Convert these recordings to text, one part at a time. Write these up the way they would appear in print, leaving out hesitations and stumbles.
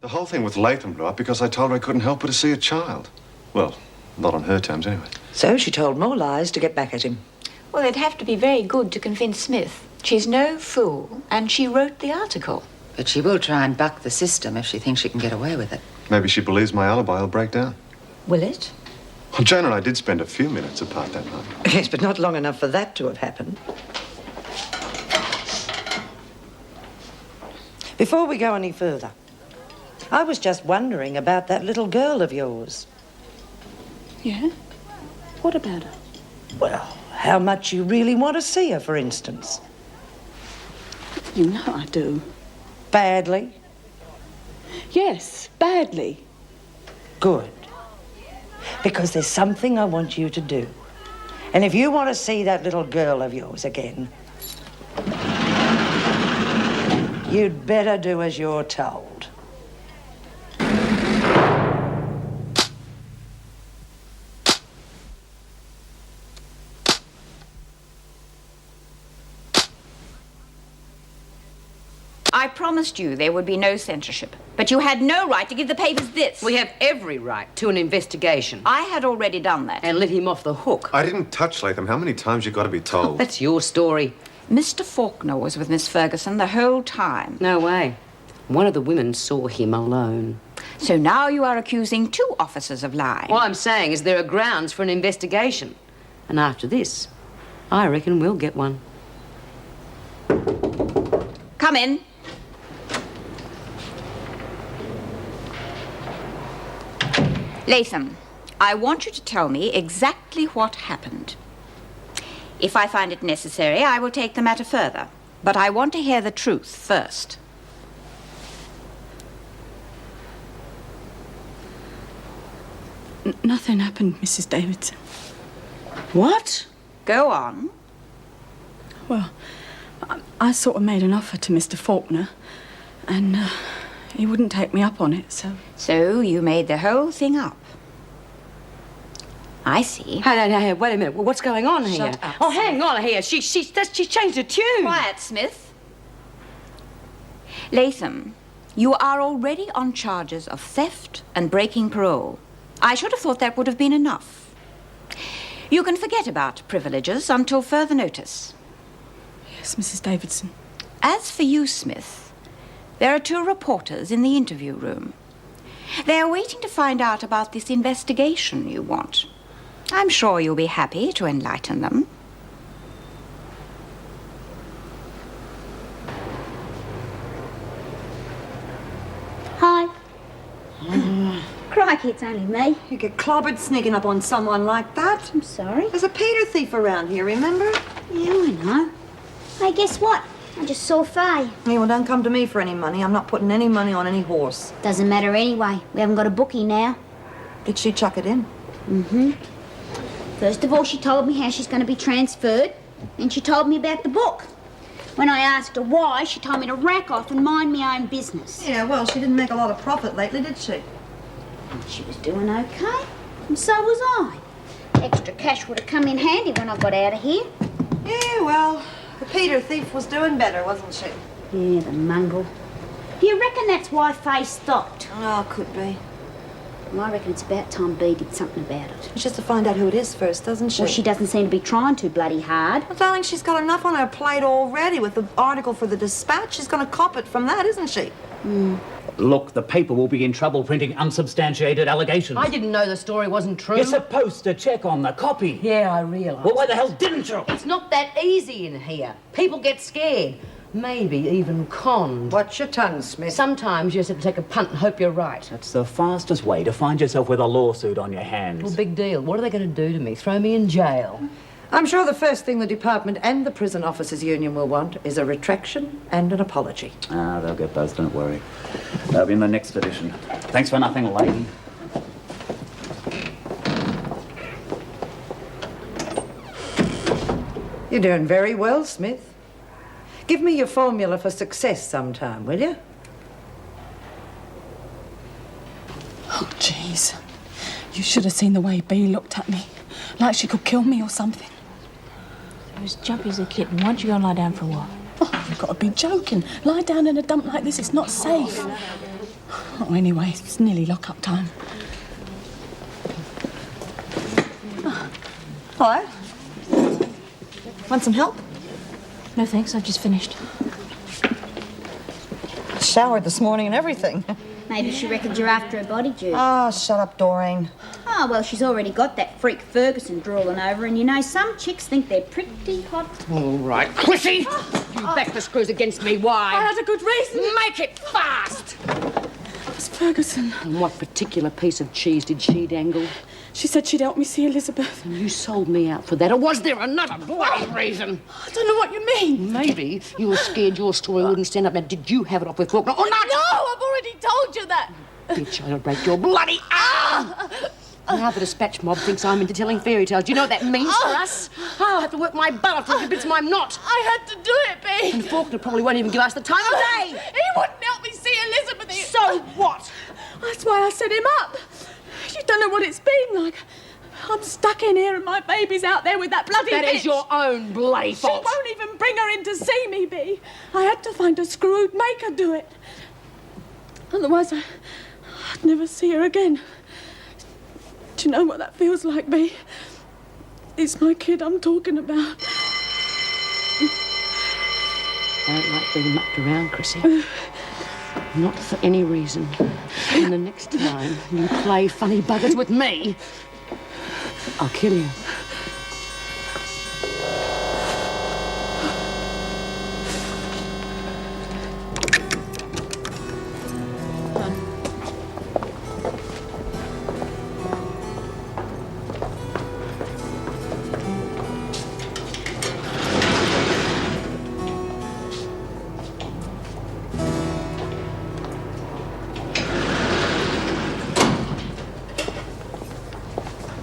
The whole thing with Latham blew up because I told her I couldn't help but to see a child. Well, not on her terms, anyway. So she told more lies to get back at him. Well, they'd have to be very good to convince Smith. She's no fool, and she wrote the article. But she will try and buck the system if she thinks she can get away with it. Maybe she believes my alibi will break down. Will it? Well, Joan and I did spend a few minutes apart that night. Yes, but not long enough for that to have happened. Before we go any further, I was just wondering about that little girl of yours. Yeah? What about her? Well, how much you really want to see her, for instance. You know I do. Badly? Yes, badly. Good. Because there's something I want you to do. And if you want to see that little girl of yours again, you'd better do as you're told. I promised you there would be no censorship, but you had no right to give the papers this. We have every right to an investigation. I had already done that. And let him off the hook. I didn't touch Latham. How many times you got to be told? That's your story. Mr. Faulkner was with Miss Ferguson the whole time. No way. One of the women saw him alone. So now you are accusing two officers of lying. All I'm saying is there are grounds for an investigation. And after this, I reckon we'll get one. Come in. Latham, I want you to tell me exactly what happened. If I find it necessary, I will take the matter further. But I want to hear the truth first. Nothing happened, Mrs. Davidson. What? Go on. Well, I sort of made an offer to Mr. Faulkner, and he wouldn't take me up on it, so... So you made the whole thing up. I see. Hey, wait a minute. What's going on here? Shut up. Oh, hang on here. She's changed her tune. Quiet, Smith. Latham, you are already on charges of theft and breaking parole. I should have thought that would have been enough. You can forget about privileges until further notice. Yes, Mrs. Davidson. As for you, Smith, there are two reporters in the interview room. They are waiting to find out about this investigation you want. I'm sure you'll be happy to enlighten them. Hi. Crikey, it's only me. You get clobbered sneaking up on someone like that. I'm sorry. There's a Peter thief around here, remember? Yeah, I know. Hey, guess what? I just saw Faye. Yeah, well, don't come to me for any money. I'm not putting any money on any horse. Doesn't matter anyway. We haven't got a bookie now. Did she chuck it in? Mm-hmm. First of all, she told me how she's going to be transferred. Then she told me about the book. When I asked her why, she told me to rack off and mind my own business. Yeah, well, she didn't make a lot of profit lately, did she? She was doing okay, and so was I. Extra cash would have come in handy when I got out of here. Yeah, well, the Peter thief was doing better, wasn't she? Yeah, the mongrel. Do you reckon that's why Faye stopped? Oh, could be. Well, I reckon it's about time Bea did something about it. She has to find out who it is first, doesn't she? Well, she doesn't seem to be trying too bloody hard. Well, darling, she's got enough on her plate already with the article for the Dispatch. She's going to cop it from that, isn't she? Look, the paper will be in trouble printing unsubstantiated allegations. I didn't know the story wasn't true. You're supposed to check on the copy. Yeah, I realise. Well, why the hell didn't you? It's not that easy in here. People get scared. Maybe even conned. Watch your tongue, Smith. Sometimes you just have to take a punt and hope you're right. That's the fastest way to find yourself with a lawsuit on your hands. Well, big deal. What are they going to do to me? Throw me in jail? I'm sure the first thing the department and the Prison Officers Union will want is a retraction and an apology. Ah, they'll get those, don't worry. They'll be in the next edition. Thanks for nothing, lady. You're doing very well, Smith. Give me your formula for success sometime, will you? Oh, jeez. You should have seen the way Bea looked at me. Like she could kill me or something. You're as jumpy as a kitten. Why don't you go and lie down for a while? Oh, you've got to be joking. Lie down in a dump like this, it's not safe. Oh, anyway, it's nearly lock-up time. Hello? Want some help? No thanks, I've just finished. Showered this morning and everything. Maybe she reckons you're after her body, Jude. Oh, shut up, Doreen. Oh, well, she's already got that freak Ferguson drooling over, and you know, some chicks think they're pretty hot. All right, Chrissie! You back the screws against me. Why? I had a good reason. Make it fast! It's Ferguson. And what particular piece of cheese did she dangle? She said she'd help me see Elizabeth. And you sold me out for that, or was there another bloody reason? I don't know what you mean. Maybe you were scared your story wouldn't stand up. Now, did you have it off with Faulkner or not? No, I've already told you that. Bitch, I'll break your bloody arm! Now the dispatch mob thinks I'm into telling fairy tales. Do you know what that means for us? I'll have to work my butt off to convince them I'm not. I had to do it, Bea. And Faulkner probably won't even give us the time of day. He wouldn't help me see Elizabeth. So what? That's why I set him up. You don't know what it's been like. I'm stuck in here and my baby's out there with that bloody That bitch. is your own bloody fault. She won't even bring her in to see me, Bea. I had to find a screw who'd make her do it. Otherwise, I'd never see her again. Do you know what that feels like, Bea? It's my kid I'm talking about. I don't like being mucked around, Chrissie. Not for any reason. And the next time you play funny buggers with me, I'll kill you.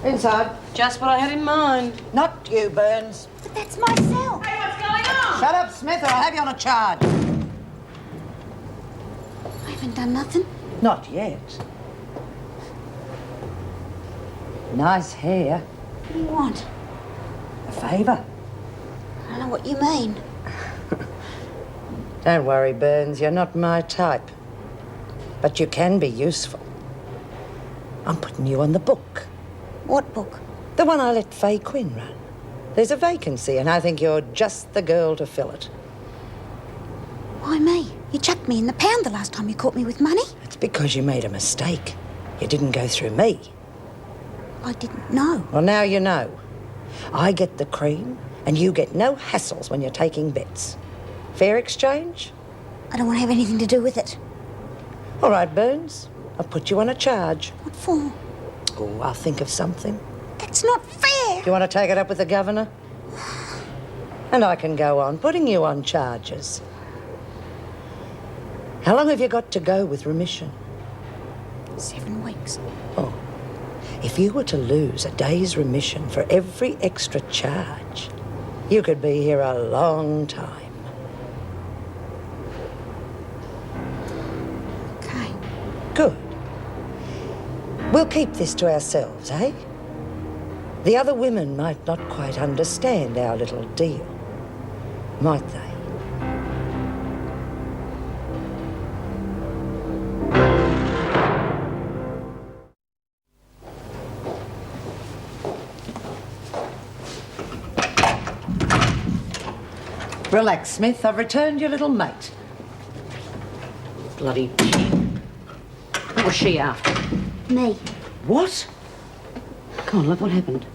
Inside. Just what I had in mind. Not you, Burns. But that's my cell. Hey, what's going on? Shut up, Smith, or I'll have you on a charge. I haven't done nothing. Not yet. Nice hair. What do you want? A favour. I don't know what you mean. Don't worry, Burns, you're not my type. But you can be useful. I'm putting you on the book. What book? The one I let Faye Quinn run. There's a vacancy, and I think you're just the girl to fill it. Why me? You chucked me in the pound the last time you caught me with money. It's because you made a mistake. You didn't go through me. I didn't know. Well, now you know. I get the cream, and you get no hassles when you're taking bets. Fair exchange? I don't want to have anything to do with it. All right, Burns. I'll put you on a charge. What for? Oh, I'll think of something. That's not fair. Do you want to take it up with the governor? And I can go on putting you on charges. How long have you got to go with remission? 7 weeks. Oh, if you were to lose a day's remission for every extra charge, you could be here a long time. Okay. Good. We'll keep this to ourselves, eh? The other women might not quite understand our little deal, might they? Relax, Smith. I've returned your little mate. Bloody pig. What was she after? Me. What? Come on, love, what happened?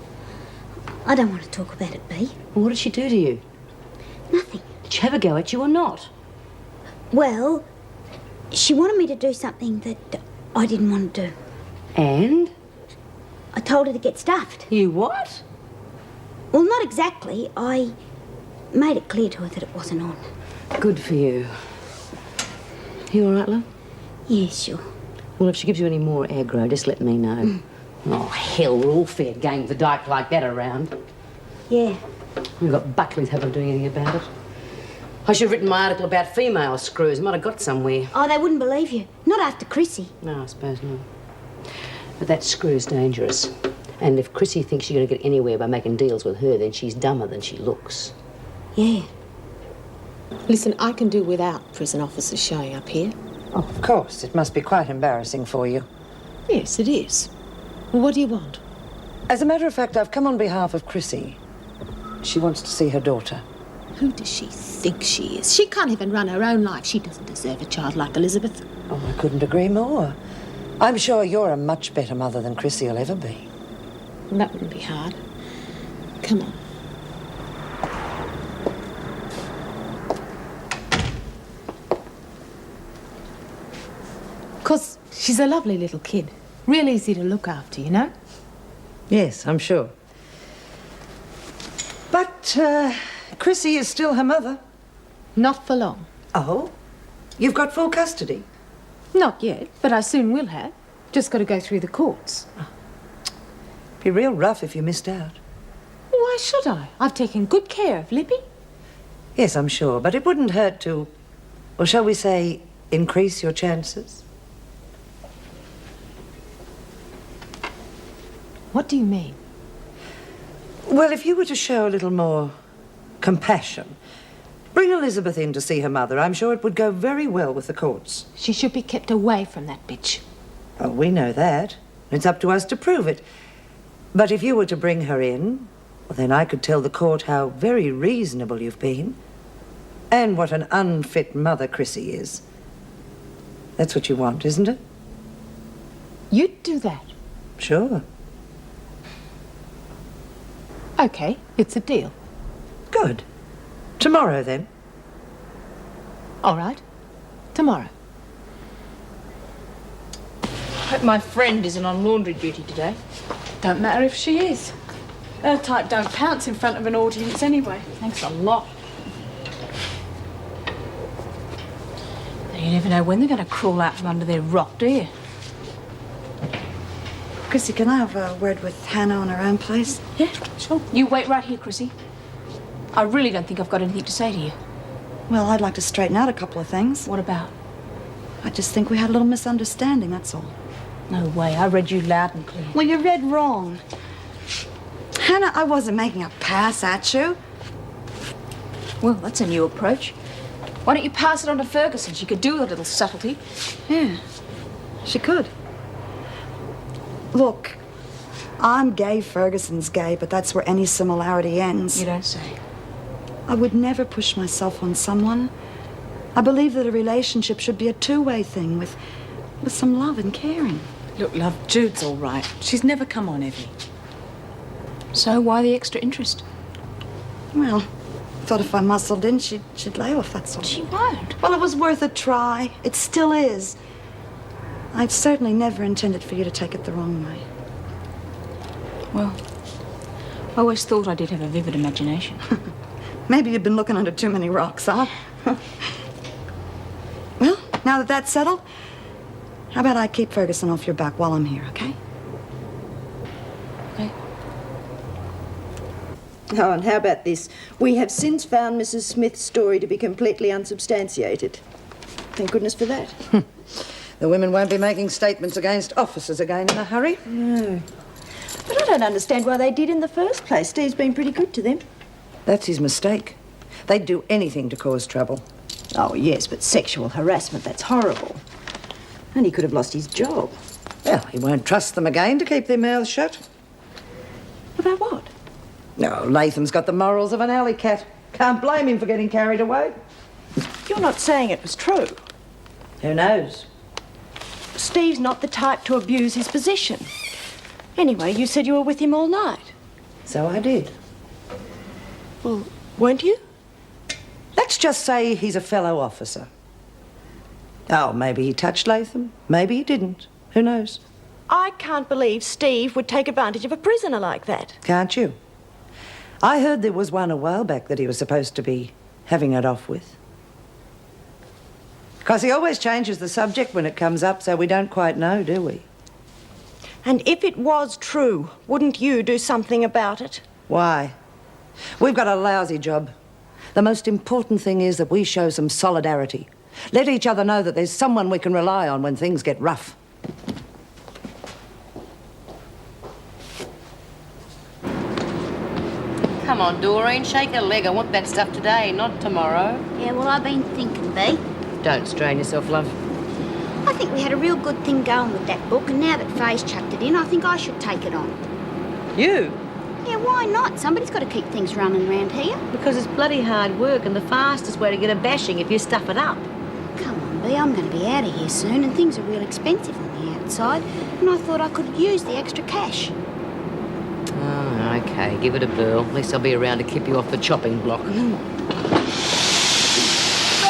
I don't want to talk about it, Bea. Well, what did she do to you? Nothing. Did she have a go at you or not? Well, she wanted me to do something that I didn't want to do. And? I told her to get stuffed. You what? Well, not exactly. I made it clear to her that it wasn't on. Good for you. You all right, love? Yeah, sure. Well, if she gives you any more aggro, just let me know. Oh, hell, we're all fair game with a dyke like that around. Yeah. We've got Buckley's haven't doing anything about it. I should have written my article about female screws. Might have got somewhere. Oh, they wouldn't believe you. Not after Chrissie. No, I suppose not. But that screw's dangerous. And if Chrissie thinks she's going to get anywhere by making deals with her, then she's dumber than she looks. Yeah. Listen, I can do without prison officers showing up here. Oh, of course. It must be quite embarrassing for you. Yes, it is. Well, what do you want? As a matter of fact, I've come on behalf of Chrissie. She wants to see her daughter. Who does she think she is? She can't even run her own life. She doesn't deserve a child like Elizabeth. Oh, I couldn't agree more. I'm sure you're a much better mother than Chrissie will ever be. Well, that wouldn't be hard. Come on. Of course, she's a lovely little kid. Real easy to look after, you know? Yes, I'm sure. But, Chrissie is still her mother. Not for long. Oh? You've got full custody? Not yet, but I soon will have. Just got to go through the courts. Be real rough if you missed out. Why should I? I've taken good care of Lippy. Yes, I'm sure, but it wouldn't hurt to, or shall we say, increase your chances. What do you mean? Well, if you were to show a little more compassion, bring Elizabeth in to see her mother, I'm sure it would go very well with the courts. She should be kept away from that bitch. Oh, we know that. It's up to us to prove it. But if you were to bring her in, well, then I could tell the court how very reasonable you've been. And what an unfit mother Chrissie is. That's what you want, isn't it? You'd do that? Sure. Okay, it's a deal. Good. Tomorrow, then. All right. Tomorrow. Hope my friend isn't on laundry duty today. Don't matter if she is. Her type don't pounce in front of an audience anyway. Thanks a lot. You never know when they're going to crawl out from under their rock, do you? Chrissie, can I have a word with Hannah on her own, please? Yeah, sure. You wait right here, Chrissie. I really don't think I've got anything to say to you. Well, I'd like to straighten out a couple of things. What about? I just think we had a little misunderstanding, that's all. No way. I read you loud and clear. Well, you read wrong. Hannah, I wasn't making a pass at you. Well, that's a new approach. Why don't you pass it on to Ferguson? She could do with a little subtlety. Yeah, she could. Look, I'm gay, Ferguson's gay, but that's where any similarity ends. You don't say. I would never push myself on someone. I believe that a relationship should be a two-way thing with some love and caring. Look, love, Jude's all right. She's never come on Evie. So why the extra interest? Well, I thought if I muscled in, she'd lay off, that's all. She won't. Well, it was worth a try. It still is. I've certainly never intended for you to take it the wrong way. Well, I always thought I did have a vivid imagination. Maybe you've been looking under too many rocks, huh? Well, now that that's settled, how about I keep Ferguson off your back while I'm here, okay? Okay. Oh, and how about this? We have since found Mrs. Smith's story to be completely unsubstantiated. Thank goodness for that. The women won't be making statements against officers again in a hurry. No. But I don't understand why they did in the first place. Steve's been pretty good to them. That's his mistake. They'd do anything to cause trouble. Oh, yes, but sexual harassment, that's horrible. And he could have lost his job. Well, he won't trust them again to keep their mouths shut. About what? No, Latham's got the morals of an alley cat. Can't blame him for getting carried away. You're not saying it was true. Who knows? Steve's not the type to abuse his position. Anyway, you said you were with him all night. So I did. Well, weren't you? Let's just say he's a fellow officer. Oh, maybe he touched Latham. Maybe he didn't. Who knows? I can't believe Steve would take advantage of a prisoner like that. Can't you? I heard there was one a while back that he was supposed to be having it off with. Because he always changes the subject when it comes up, so we don't quite know, do we? And if it was true, wouldn't you do something about it? Why? We've got a lousy job. The most important thing is that we show some solidarity. Let each other know that there's someone we can rely on when things get rough. Come on, Doreen, shake a leg. I want that stuff today, not tomorrow. Yeah, well, I've been thinking, Bea. Don't strain yourself, love. think we had a real good thing going with that book, and now that Faye's chucked it in, I think I should take it on. You? Yeah, why not? Somebody's got to keep things running around here. Because it's bloody hard work and the fastest way to get a bashing if you stuff it up. Come on, Bea, I'm going to be out of here soon, and things are real expensive on the outside, and I thought I could use the extra cash. Oh, OK, give it a whirl. At least I'll be around to keep you off the chopping block. All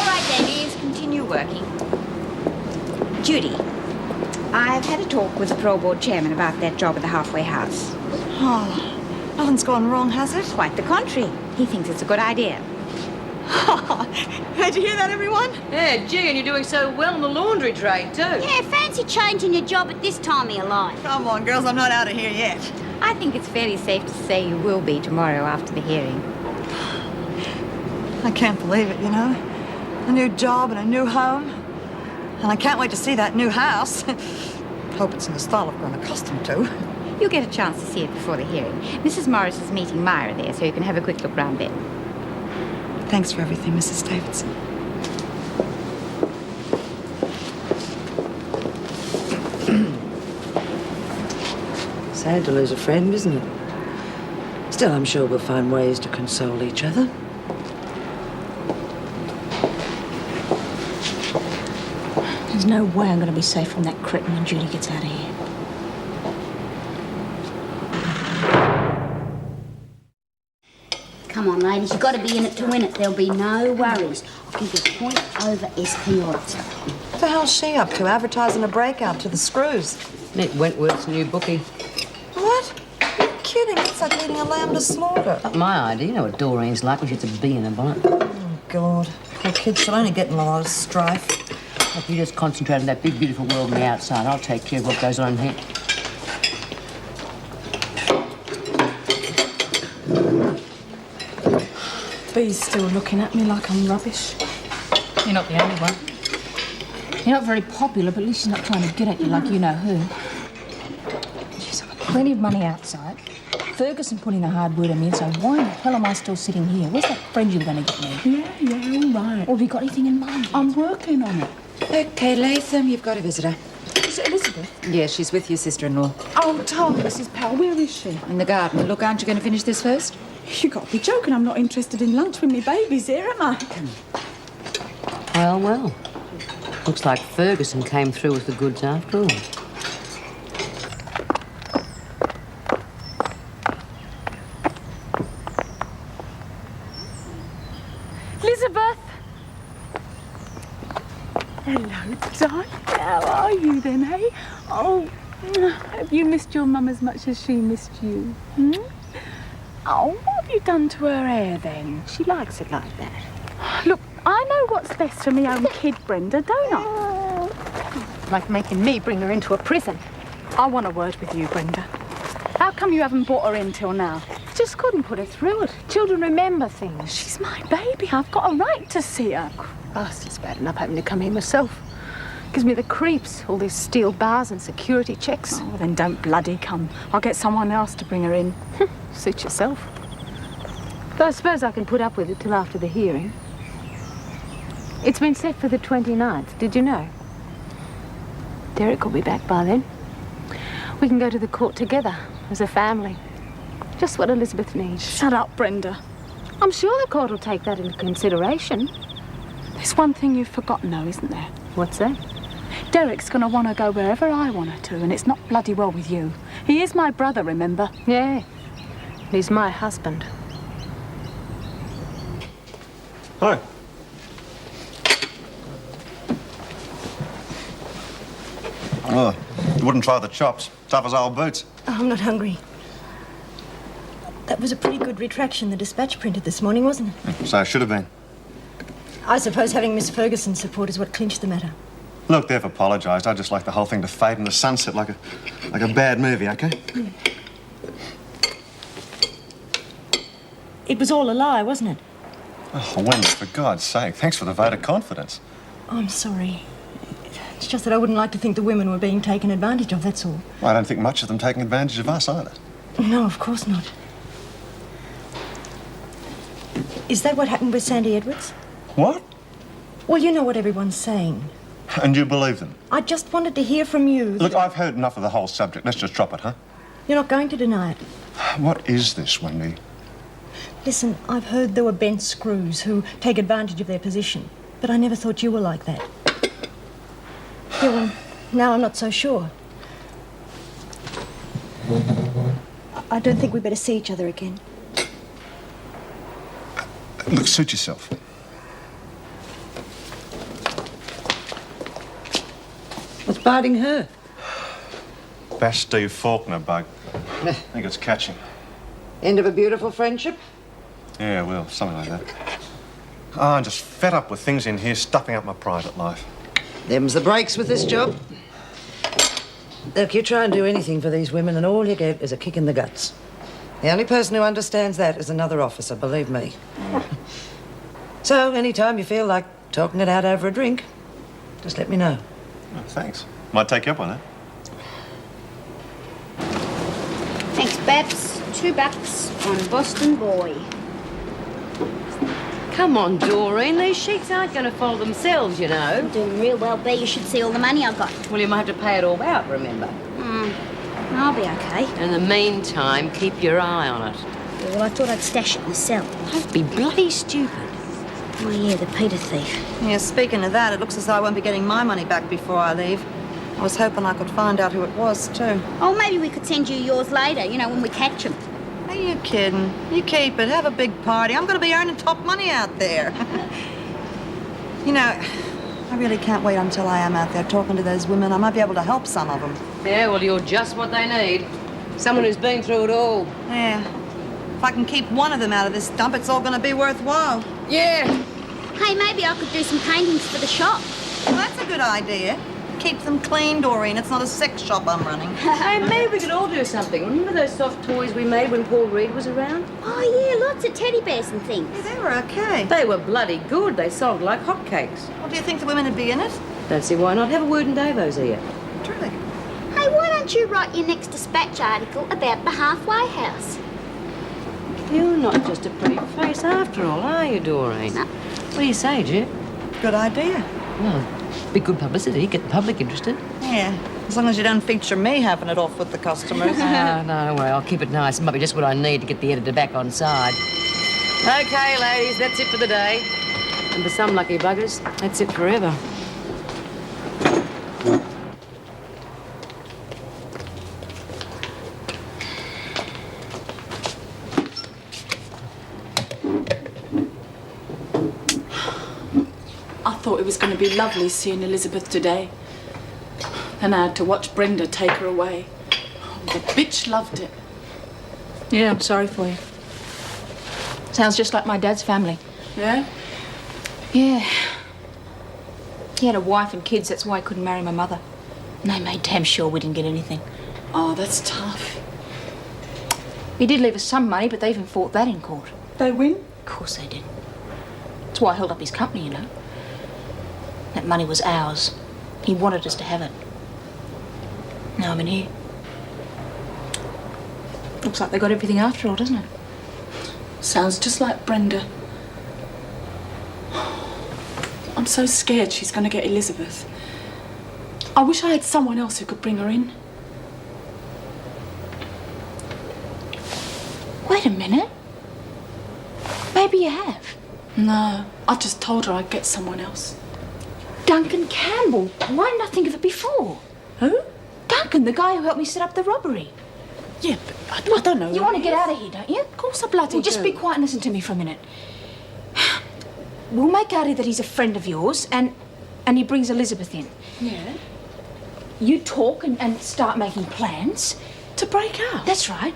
right, ladies, continue working. Judy, I've had a talk with the Pro Board chairman about that job at the halfway house. Oh, nothing's gone wrong, has it? Quite the contrary. He thinks it's a good idea. Did you hear that, everyone? Yeah, gee, and you're doing so well in the laundry trade, too. Yeah, fancy changing your job at this time of your life. Come on, girls, I'm not out of here yet. I think it's fairly safe to say you will be tomorrow after the hearing. I can't believe it, you know. A new job and a new home. And I can't wait to see that new house. Hope it's in the style I've grown accustomed to. You'll get a chance to see it before the hearing. Mrs. Morris is meeting Myra there, so you can have a quick look round then. Thanks for everything, Mrs. Davidson. Sad to lose a friend, isn't it? Still, I'm sure we'll find ways to console each other. There's no way I'm going to be safe from that cretin when Judy gets out of here. Come on, ladies, you've got to be in it to win it. There'll be no worries. I'll give you a point over SP odds. What the hell's she up to, advertising a breakout to the screws? Nick Wentworth's new bookie. What? You're kidding. It's like leading a lamb to slaughter. Not my idea. You know what Doreen's like when she gets a bee in her bonnet. Oh, God. Poor kids should only get in a lot of strife. Look, you just concentrate on that big, beautiful world on the outside. I'll take care of what goes on in here. Bee's still looking at me like I'm rubbish. You're not the only one. You're not very popular, but at least she's not trying to get at you like you know who. She's got plenty of money outside. Ferguson putting a hard word on me, so why the hell am I still sitting here? Where's that friend you were going to get me? Yeah, all right. Or have you got anything in mind? I'm working on it. OK, Latham, you've got a visitor. Is it Elizabeth? Yeah, she's with your sister-in-law. Oh, tell me, Mrs. Powell, where is she? In the garden. Look, aren't you going to finish this first? You got to be joking. I'm not interested in lunch with me babies here, am I? Well, well. Looks like Ferguson came through with the goods after all. Elizabeth! Hello, darling. How are you then, eh? Oh, have you missed your mum as much as she missed you? Hmm? Oh, what have you done to her hair then? She likes it like that. Look, I know what's best for me own kid, Brenda, don't I? Like making me bring her into a prison. I want a word with you, Brenda. How come you haven't brought her in till now? Just couldn't put her through it. Children remember things. She's my baby. I've got a right to see her. Christ, it's bad enough having to come here myself. Gives me the creeps, all these steel bars and security checks. Oh, then don't bloody come. I'll get someone else to bring her in. Suit yourself. But I suppose I can put up with it till after the hearing. It's been set for the 29th, did you know? Derek will be back by then. We can go to the court together, as a family. Just what Elizabeth needs. Shut up, Brenda. I'm sure the court will take that into consideration. There's one thing you've forgotten, though, isn't there? What's that? Derek's going to want to go wherever I want her to, and it's not bloody well with you. He is my brother, remember? Yeah. He's my husband. Hi. Oh, you wouldn't try the chops. Tough as old boots. Oh, I'm not hungry. That was a pretty good retraction the Dispatch printed this morning, wasn't it? So it should have been. I suppose having Miss Ferguson's support is what clinched the matter. Look, they've apologised. I'd just like the whole thing to fade in the sunset like a bad movie, OK? It was all a lie, wasn't it? Oh, Wendy, for God's sake, thanks for the vote of confidence. Oh, I'm sorry. It's just that I wouldn't like to think the women were being taken advantage of, that's all. I don't think much of them taking advantage of us either. No, of course not. Is that what happened with Sandy Edwards? What? Well, you know what everyone's saying. And you believe them? I just wanted to hear from you. Look, I've heard enough of the whole subject. Let's just drop it, huh? You're not going to deny it. What is this, Wendy? Listen, I've heard there were bent screws who take advantage of their position, but I never thought you were like that. Yeah, well, now I'm not so sure. I don't think we better see each other again. Look, suit yourself. What's biting her? Bash Steve Faulkner bug. I think it's catching. End of a beautiful friendship? Yeah, well, something like that. Oh, I'm just fed up with things in here stuffing up my private life. Them's the breaks with this job. Look, you try and do anything for these women and all you get is a kick in the guts. The only person who understands that is another officer, believe me. So, anytime you feel like talking it out over a drink, just let me know. Oh, thanks. Might take you up on that. Thanks, Babs. $2 on Boston Boy. Come on, Doreen. These sheets aren't going to follow themselves, you know. Doing real well, B. You should see all the money I got. Well, you might have to pay it all out, remember. I'll be okay. In the meantime, keep your eye on it. Yeah, well, I thought I'd stash it myself. Don't be bloody stupid. Oh, yeah, the Peter thief. Yeah, speaking of that, it looks as though I won't be getting my money back before I leave. I was hoping I could find out who it was, too. Oh, maybe we could send you yours later, you know, when we catch him. Are you kidding? You keep it. Have a big party. I'm going to be earning top money out there. You know, I really can't wait until I am out there talking to those women. I might be able to help some of them. Yeah, well, you're just what they need. Someone who's been through it all. Yeah. If I can keep one of them out of this dump, it's all going to be worthwhile. Yeah. Hey, maybe I could do some paintings for the shop. Well, that's a good idea. Keep them clean, Doreen. It's not a sex shop I'm running. Hey, maybe we could all do something. Remember those soft toys we made when Paul Reed was around? Oh, yeah, lots of teddy bears and things. Yeah, they were okay. They were bloody good. They sold like hotcakes. Well, do you think the women would be in it? Don't see why not. Have a word in Davo's ear. Truly. Hey, why don't you write your next dispatch article about the halfway house? You're not just a pretty face after all, are you, Doreen? No. What do you say, Jip? Good idea. Well, be good publicity, get the public interested. Yeah, as long as you don't feature me having it off with the customers. No way, I'll keep it nice. It might be just what I need to get the editor back on side. Okay, ladies, that's it for the day. And for some lucky buggers, that's it forever. I thought it was going to be lovely seeing Elizabeth today. And I had to watch Brenda take her away. Oh, the bitch loved it. Yeah, I'm sorry for you. Sounds just like my dad's family. Yeah? Yeah. He had a wife and kids, that's why he couldn't marry my mother. And they made damn sure we didn't get anything. Oh, that's tough. He did leave us some money, but they even fought that in court. They win? Of course they did. That's why I held up his company, you know. That money was ours. He wanted us to have it. Now I'm in here. Looks like they got everything after all, doesn't it? Sounds just like Brenda. I'm so scared she's going to get Elizabeth. I wish I had someone else who could bring her in. Wait a minute. Maybe you have. No, I just told her I'd get someone else. Duncan Campbell. Why didn't I think of it before? Who? Duncan, the guy who helped me set up the robbery. Yeah, but I don't know. You want to get out of here, don't you? Of course I bloody do. Just be quiet and listen to me for a minute. We'll make out that he's a friend of yours and he brings Elizabeth in. Yeah. You talk and start making plans. To break up? That's right.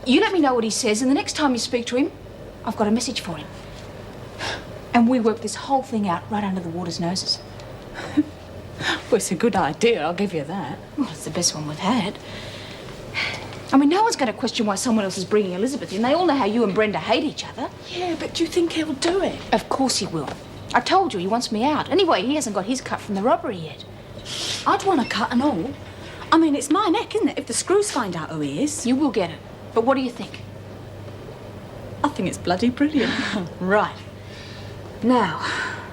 You let me know what he says, and the next time you speak to him, I've got a message for him. And we work this whole thing out right under the water's noses. Well, it's a good idea, I'll give you that. Well, it's the best one we've had. I mean, no one's going to question why someone else is bringing Elizabeth in. They all know how you and Brenda hate each other. Yeah, but do you think he'll do it? Of course he will. I told you he wants me out. Anyway, he hasn't got his cut from the robbery yet. I'd want a cut and all. I mean, it's my neck, isn't it, if the screws find out who he is? You will get it. But what do you think? I think it's bloody brilliant. Right. Now,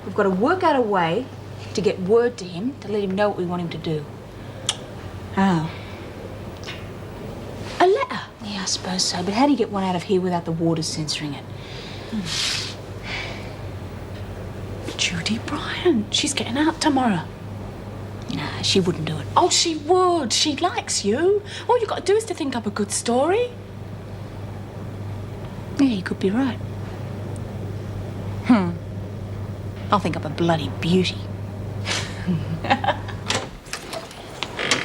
we've got to work out a way to get word to him to let him know what we want him to do. How? A letter? Yeah, I suppose so. But how do you get one out of here without the warders censoring it? Judy Bryant. She's getting out tomorrow. Nah, she wouldn't do it. Oh, she would. She likes you. All you've got to do is to think up a good story. Yeah, you could be right. I'll think up a bloody beauty.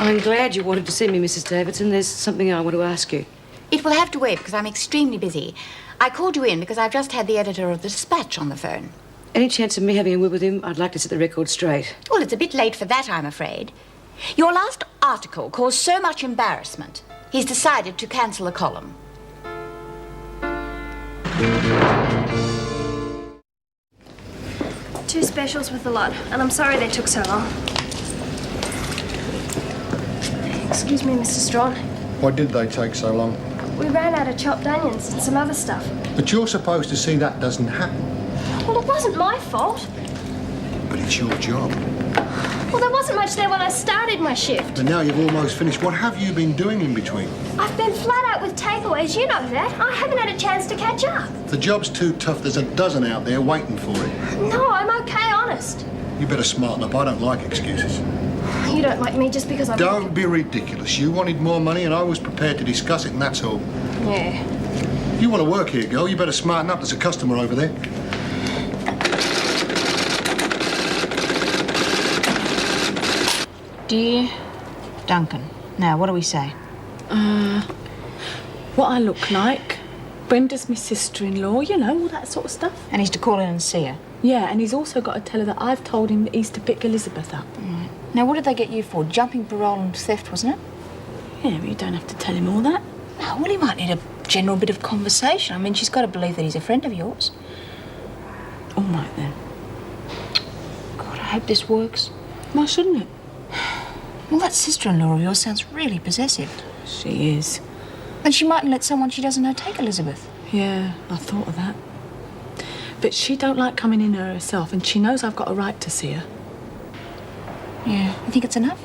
I'm glad you wanted to see me, Mrs. Davidson. There's something I want to ask you. It will have to wait because I'm extremely busy. I called you in because I've just had the editor of the Dispatch on the phone. Any chance of me having a word with him? I'd like to set the record straight. Well, it's a bit late for that, I'm afraid. Your last article caused so much embarrassment. He's decided to cancel a column. 2 specials with the lot, and I'm sorry they took so long. Excuse me, Mr. Strawn. Why did they take so long? We ran out of chopped onions and some other stuff. But you're supposed to see that doesn't happen. Well, it wasn't my fault. But it's your job. Well, there wasn't much there when I started my shift. And now you've almost finished. What have you been doing in between? I've been flat out with takeaways, you know that. I haven't had a chance to catch up. The job's too tough. There's a dozen out there waiting for it. No, I'm okay, honest. You better smarten up. I don't like excuses. You don't like me just because I'm... Don't be ridiculous. You wanted more money and I was prepared to discuss it, and that's all. Yeah. You want to work here, girl. You better smarten up. There's a customer over there. Dear Duncan. Now, what do we say? What I look like. Brenda's my sister-in-law, you know, all that sort of stuff. And he's to call in and see her? Yeah, and he's also got to tell her that I've told him that he's to pick Elizabeth up. Right. Now, what did they get you for? Jumping parole and theft, wasn't it? Yeah, but you don't have to tell him all that. Oh, well, he might need a general bit of conversation. I mean, she's got to believe that he's a friend of yours. All right, then. God, I hope this works. Why shouldn't it? Well, that sister-in-law of yours sounds really possessive. She is. And she mightn't let someone she doesn't know take Elizabeth. Yeah, I thought of that. But she don't like coming in her herself, and she knows I've got a right to see her. Yeah. You think it's enough?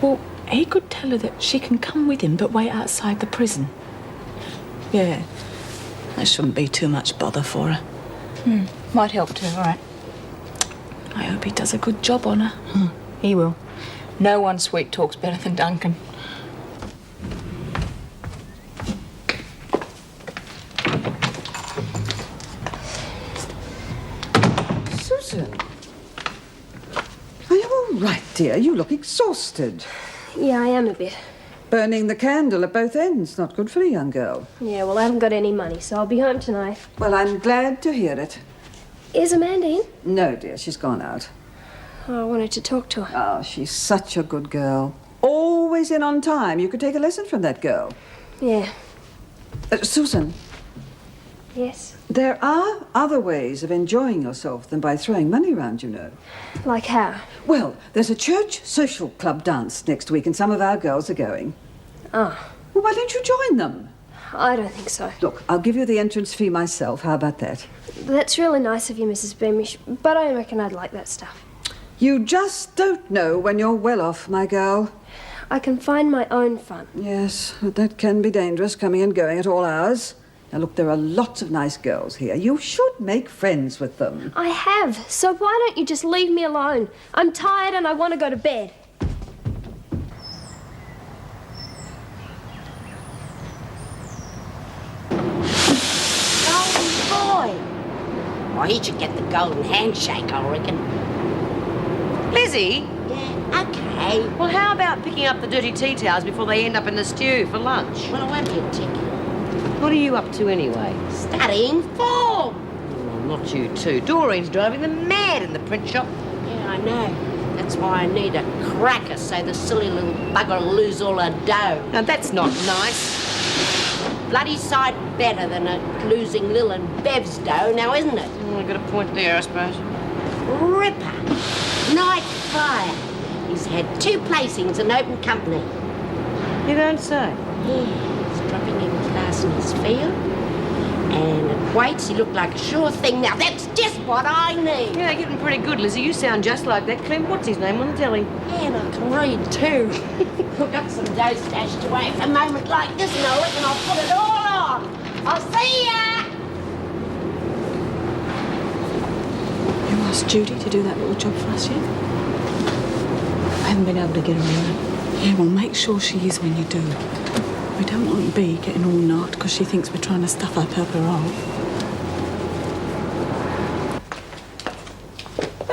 Well, he could tell her that she can come with him, but wait outside the prison. Yeah. That shouldn't be too much bother for her. Might help too, all right. I hope he does a good job on her. He will. No one sweet talks better than Duncan. Susan. Are you all right, dear? You look exhausted. Yeah, I am a bit. Burning the candle at both ends. Not good for a young girl. Yeah, well, I haven't got any money, so I'll be home tonight. Well, I'm glad to hear it. Is Amanda in? No, dear, she's gone out. Oh, I wanted to talk to her. Oh, she's such a good girl. Always in on time. You could take a lesson from that girl. Yeah. Susan. Yes? There are other ways of enjoying yourself than by throwing money around, you know. Like how? Well, there's a church social club dance next week and some of our girls are going. Oh. Well, why don't you join them? I don't think so. Look, I'll give you the entrance fee myself. How about that? That's really nice of you, Mrs. Beamish, but I reckon I'd like that stuff. You just don't know when you're well off, my girl. I can find my own fun. Yes, but that can be dangerous, coming and going at all hours. Now, look, there are lots of nice girls here. You should make friends with them. I have, so why don't you just leave me alone? I'm tired and I want to go to bed. Golden boy. Well, he should get the golden handshake, I reckon. Lizzie? Yeah, okay. Well, how about picking up the dirty tea towels before they end up in the stew for lunch? Well, I won't be a tick. What are you up to anyway? Studying form. Oh, not you too. Doreen's driving them mad in the print shop. Yeah, I know. That's why I need a cracker so the silly little bugger will lose all her dough. Now, that's not nice. Bloody sight better than losing Lil and Bev's dough, now isn't it? Oh, I've got a point there, I suppose. Ripper. Night Fire. He's had 2 placings in open company. You don't say? Yeah, he's dropping in class in his field. And at weights, he looked like a sure thing. Now, that's just what I need. Yeah, getting pretty good, Lizzie. You sound just like that Clem. What's his name on the telly? And I can read, too. I've got some dough stashed away for a moment like this, and I reckon I'll put it all on. I'll see ya! You asked Judy to do that little job for us yet? I haven't been able to get her around. Yeah, well, make sure she is when you do. We don't want Bea getting all knocked because she thinks we're trying to stuff up her parole.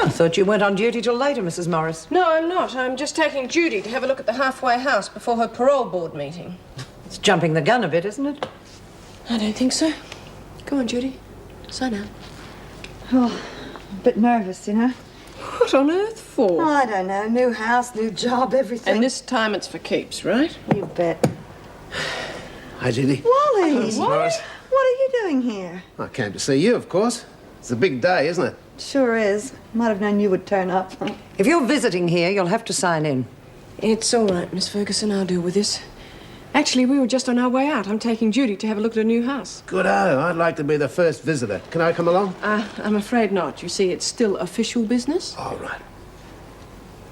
I thought you weren't on duty till later, Mrs. Morris. No, I'm not. I'm just taking Judy to have a look at the halfway house before her parole board meeting. It's jumping the gun a bit, isn't it? I don't think so. Go on, Judy. Sign out. Oh, a bit nervous, you know. What on earth for? I don't know. New house, new job, everything. And this time it's for keeps, right? You bet. Hi, Judy. Wally! Mrs. Morris. What are you doing here? I came to see you, of course. It's a big day, isn't it? Sure is. Might have known you would turn up. If you're visiting here, you'll have to sign in. It's all right, Miss Ferguson. I'll deal with this. Actually, we were just on our way out. I'm taking Judy to have a look at a new house. Good-o. I'd like to be the first visitor. Can I come along? I'm afraid not. You see, it's still official business. All right.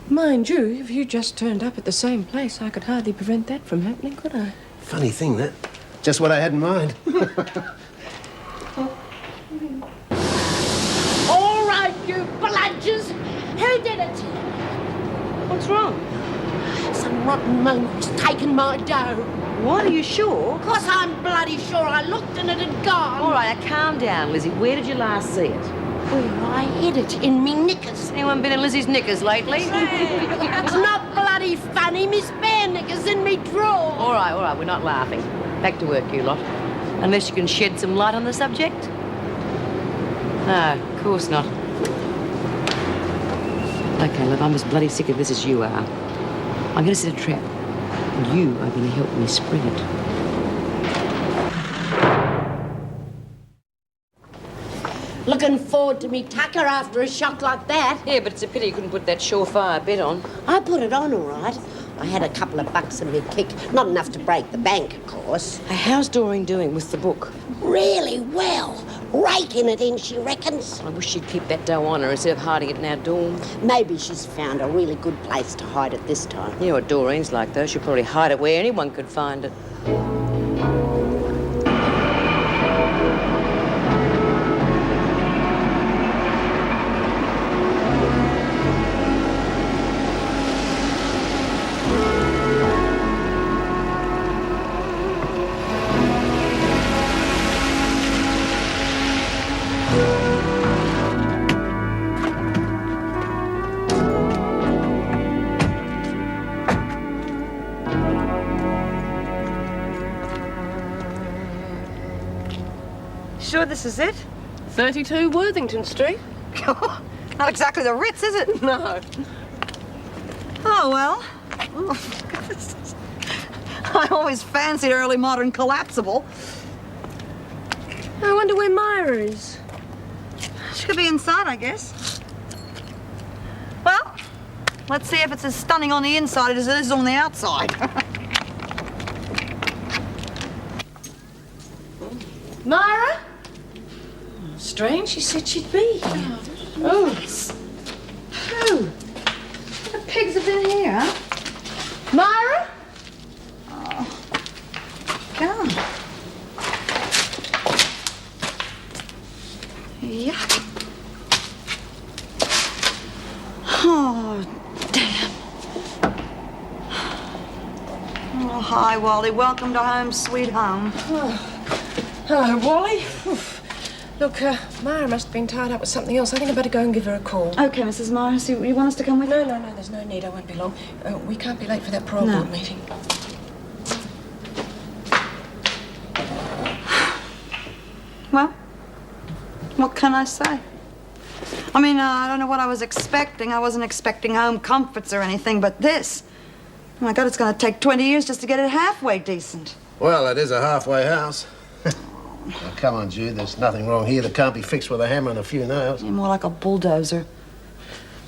Mind you, if you just turned up at the same place, I could hardly prevent that from happening, could I? Funny thing, that. Just what I had in mind. All right, you bludgers. Who did it? What's wrong? Some rotten monk's taken my dough. What, are you sure? 'Cause I'm bloody sure I looked and it had gone. All right, now calm down, Lizzie. Where did you last see it? Where I hid it, in me knickers. Anyone been in Lizzie's knickers lately? It's not bloody funny, Miss Bare knickers in me drawer. All right, we're not laughing. Back to work, you lot. Unless you can shed some light on the subject? No, of course not. Okay, look, I'm as bloody sick of this as you are. I'm going to set a trap, and you are going to help me spring it. Looking forward to me tucker after a shock like that. Yeah, but it's a pity you couldn't put that surefire bet on. I put it on, all right. I had a couple of bucks in me kick. Not enough to break the bank, of course. How's Doreen doing with the book? Really well. Raking it in, she reckons. I wish she'd keep that dough on her instead of hiding it in our dorm. Maybe she's found a really good place to hide it this time. You know what Doreen's like, though. She'll probably hide it where anyone could find it. Sure this is it? 32 Worthington Street. Not exactly the Ritz, is it? No. Oh, well. Oh, I always fancied early modern collapsible. I wonder where Myra is. She could be inside, I guess. Well, let's see if it's as stunning on the inside as it is on the outside. Myra? Strange, she said she'd be here. Oh. Who? What the pigs have been here, huh? Myra? Oh. Come. Yuck. Oh, damn. Oh, hi, Wally. Welcome to home, sweet home. Oh. Hello, Wally. Oof. Look, Myra must have been tied up with something else. I think I'd better go and give her a call. Okay, Mrs. Morris. You want us to come with you? No, there's no need. I won't be long. We can't be late for that parole board meeting. Well, what can I say? I mean, I don't know what I was expecting. I wasn't expecting home comforts or anything, but this. Oh, my God, it's going to take 20 years just to get it halfway decent. Well, it is a halfway house. Now, come on, Jude. There's nothing wrong here that can't be fixed with a hammer and a few nails. You're more like a bulldozer.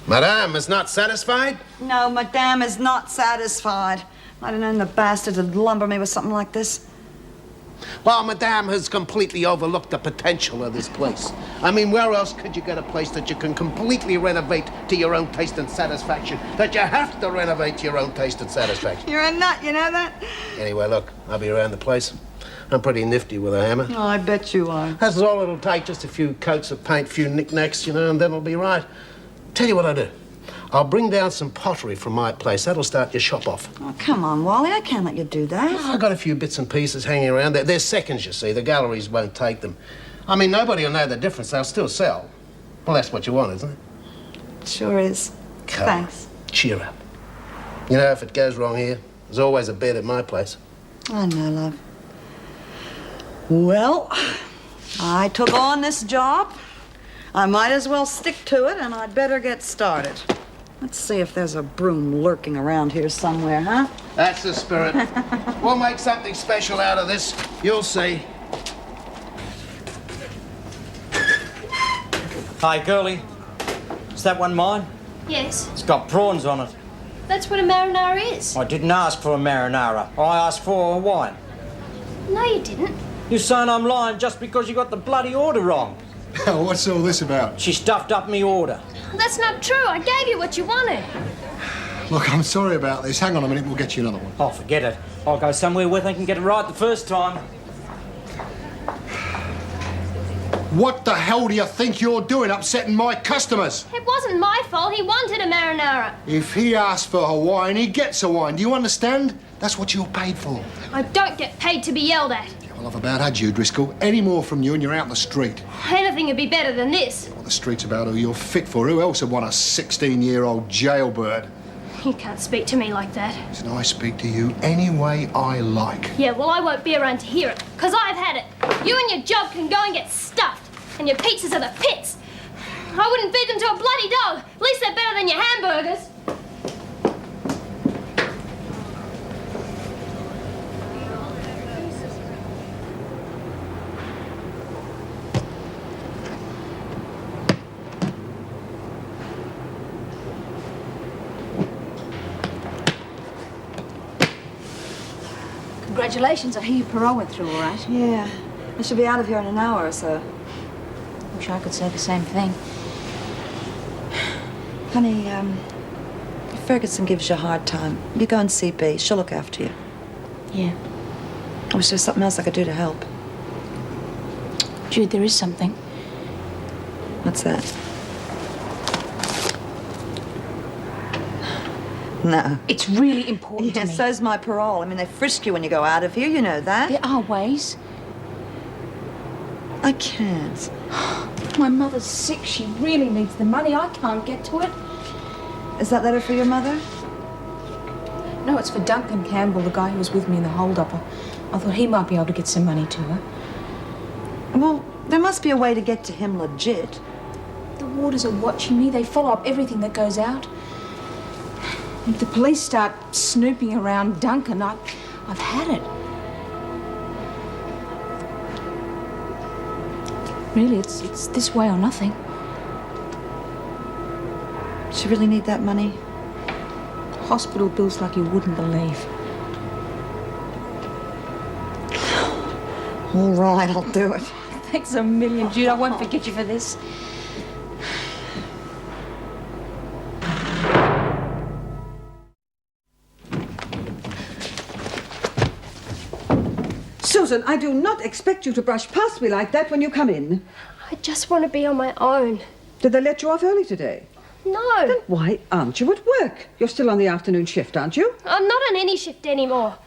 Madame is not satisfied? No, Madame is not satisfied. I'd have known the bastard would lumber me with something like this. Well, Madame has completely overlooked the potential of this place. I mean, where else could you get a place that you can completely renovate to your own taste and satisfaction? That you have to renovate to your own taste and satisfaction. You're a nut, you know that? Anyway, look, I'll be around the place. I'm pretty nifty with a hammer. Oh, I bet you are. That's all it'll take, just a few coats of paint, a few knickknacks, you know, and then it'll be right. Tell you what I'll do. I'll bring down some pottery from my place. That'll start your shop off. Oh, come on, Wally. I can't let you do that. I've got a few bits and pieces hanging around. They're seconds, you see. The galleries won't take them. I mean, nobody will know the difference. They'll still sell. Well, that's what you want, isn't it? Sure is. Thanks. Cheer up. You know, if it goes wrong here, there's always a bed at my place. I know, love. Well, I took on this job. I might as well stick to it, and I'd better get started. Let's see if there's a broom lurking around here somewhere, huh? That's the spirit. We'll make something special out of this. You'll see. Hi, girlie. Is that one mine? Yes. It's got prawns on it. That's what a marinara is. I didn't ask for a marinara. I asked for a wine. No, you didn't. You're saying I'm lying just because you got the bloody order wrong. What's all this about? She stuffed up me order. That's not true. I gave you what you wanted. Look, I'm sorry about this. Hang on a minute, we'll get you another one. Oh, forget it. I'll go somewhere where they can get it right the first time. What the hell do you think you're doing, upsetting my customers? It wasn't my fault. He wanted a marinara. If he asks for a wine, he gets a wine. Do you understand? That's what you're paid for. I don't get paid to be yelled at. Well, I've about had you, Driscoll. Any more from you and you're out in the street. Anything would be better than this. Well, the street's about who you're fit for. Who else would want a 16-year-old jailbird? You can't speak to me like that. Listen, I speak to you any way I like. Yeah, well, I won't be around to hear it, because I've had it. You and your job can go and get stuffed, and your pizzas are the pits. I wouldn't feed them to a bloody dog. At least they're better than your hamburgers. Congratulations, I hear your parole went through all right. Yeah. I should be out of here in an hour or so. Wish I could say the same thing. Honey, if Ferguson gives you a hard time, you go and see Bea. She'll look after you. Yeah. I wish there was something else I could do to help. Jude, there is something. What's that? No. It's really important to me. So's my parole. I mean, they frisk you when you go out of here. You know that. There are ways. I can't. My mother's sick. She really needs the money. I can't get to it. Is that letter for your mother? No, it's for Duncan Campbell, the guy who was with me in the hold-up. I thought he might be able to get some money to her. Well, there must be a way to get to him legit. The warders are watching me. They follow up everything that goes out. If the police start snooping around Duncan, I've had it. Really, it's this way or nothing. Does she really need that money? Hospital bills like you wouldn't believe. All right, I'll do it. Thanks a million, Jude. I won't forget you for this. Susan, I do not expect you to brush past me like that when you come in. I just want to be on my own. Did they let you off early today? No. Then why aren't you at work? You're still on the afternoon shift, aren't you? I'm not on any shift anymore.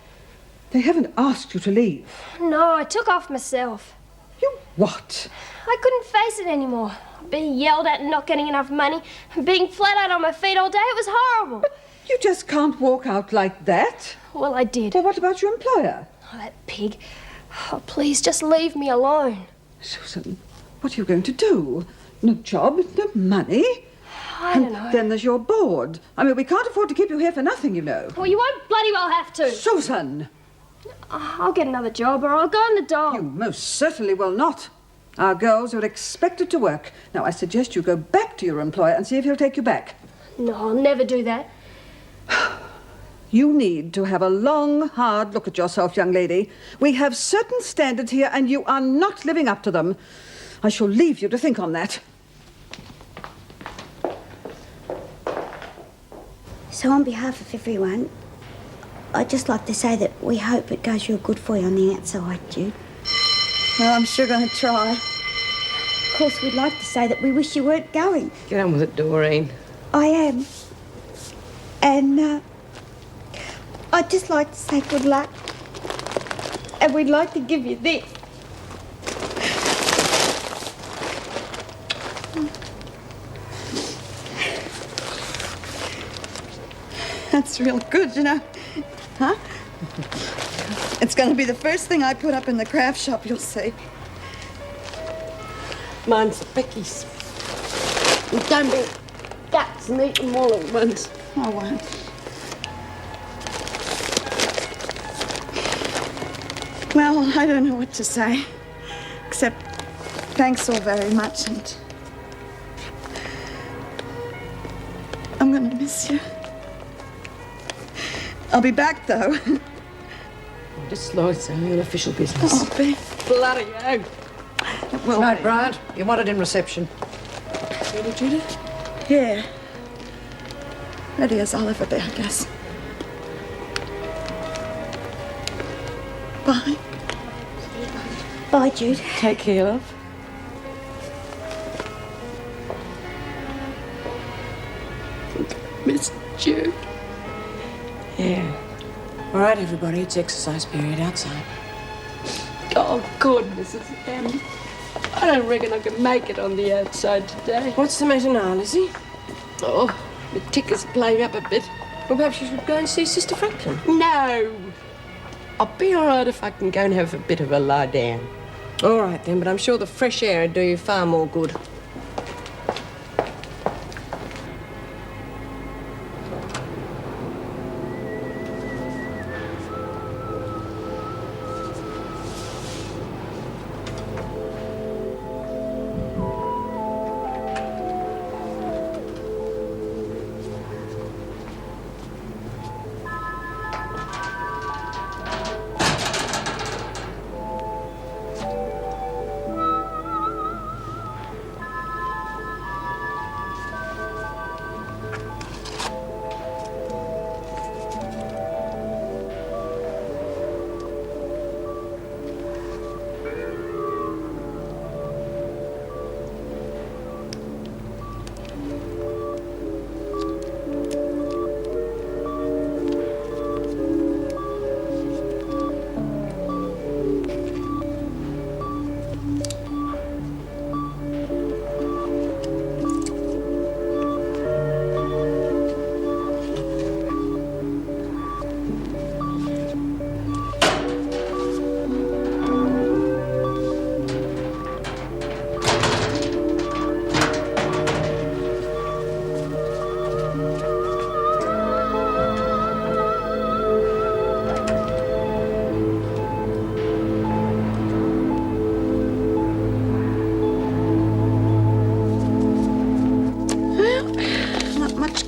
They haven't asked you to leave. No, I took off myself. You what? I couldn't face it anymore. Being yelled at and not getting enough money, and being flat out on my feet all day, it was horrible. But you just can't walk out like that. Well, I did. Well, what about your employer? Oh, that pig. Oh, please, just leave me alone. Susan, what are you going to do? No job, no money. I don't know. Then there's your board. I mean, we can't afford to keep you here for nothing, you know. Well, you won't bloody well have to. Susan! I'll get another job or I'll go on the dole. You most certainly will not. Our girls are expected to work. Now, I suggest you go back to your employer and see if he'll take you back. No, I'll never do that. You need to have a long, hard look at yourself, young lady. We have certain standards here, and you are not living up to them. I shall leave you to think on that. So on behalf of everyone, I'd just like to say that we hope it goes real good for you on the outside, Jude. Well, I'm sure going to try. Of course, we'd like to say that we wish you weren't going. Get on with it, Doreen. I am. And, I'd just like to say good luck. And we'd like to give you this. That's real good, you know. Huh? It's going to be the first thing I put up in the craft shop, you'll see. Mine's Becky's. And don't be guts and eat them all at once. I won't. Well, I don't know what to say, except thanks all very much, and I'm going to miss you. I'll be back, though. Just slow it down, official business. I'll be. Bloody hell. Well, Right, Bryant, you wanted in reception. Ready, Judith? Yeah. Ready as I'll ever be, I guess. Bye. Bye, Jude. Take care, love. Miss Jude. Yeah. All right, everybody, it's exercise period outside. Oh, good, Mrs. M. I don't reckon I can make it on the outside today. What's the matter now, Lizzie? Oh, the ticker's playing up a bit. Well, perhaps you should go and see Sister Franklin. No. I'll be all right if I can go and have a bit of a lie down. All right, then, but I'm sure the fresh air would do you far more good.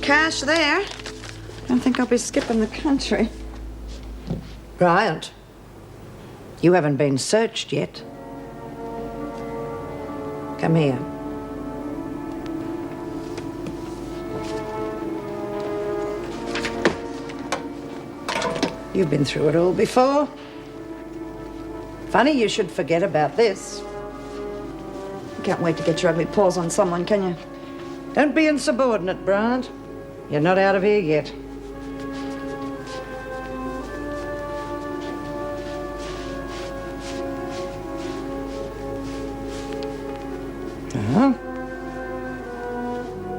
Cash there. Don't think I'll be skipping the country. Bryant, you haven't been searched yet. Come here. You've been through it all before. Funny you should forget about this. Can't wait to get your ugly paws on someone, can you? Don't be insubordinate, Bryant. You're not out of here yet. Huh?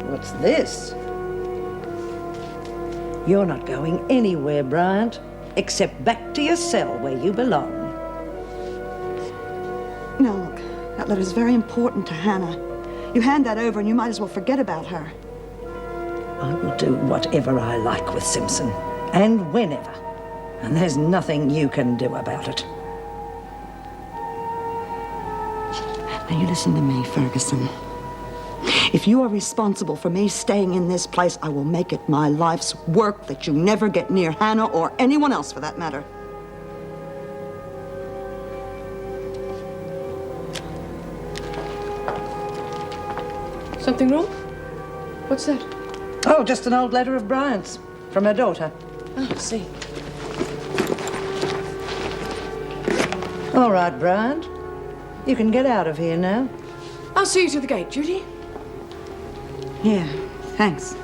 What's this? You're not going anywhere, Bryant, except back to your cell where you belong. No, look, that letter's very important to Hannah. You hand that over and you might as well forget about her. I will do whatever I like with Simpson, and whenever. And there's nothing you can do about it. Now you listen to me, Ferguson. If you are responsible for me staying in this place, I will make it my life's work that you never get near Hannah or anyone else for that matter. Something wrong? What's that? Oh, just an old letter of Bryant's from her daughter. Oh, I see. All right, Bryant. You can get out of here now. I'll see you to the gate, Judy. Yeah, thanks.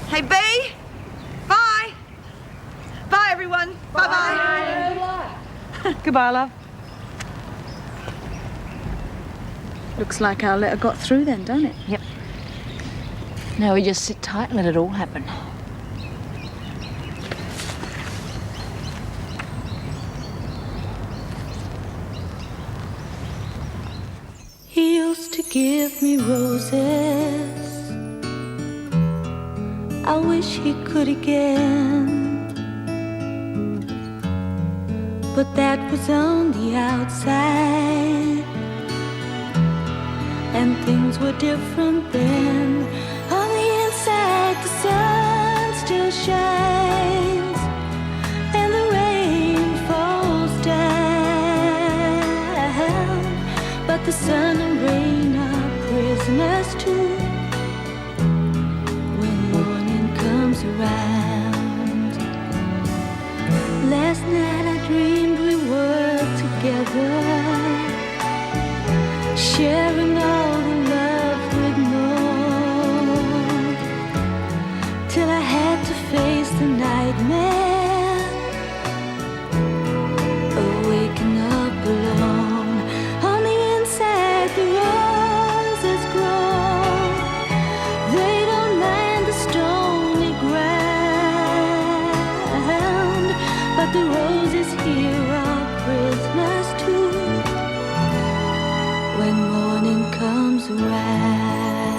Hey, Bea. Bye. Bye, everyone. Bye-bye. Goodbye, love. Looks like our letter got through then, don't it? Yep. Now we just sit tight and let it all happen. He used to give me roses. I wish he could again, but that was on the outside, and things were different then. On the inside, the sun still shines, and the rain falls down, but the sun and rain are prisoners too. Around. Last night I dreamed we were together, sharing all the love we'd known, till I had to face the nightmare, waking up alone. On the inside the roses grow, they don't mind the stone, but the roses here are prisoners too, when morning comes around.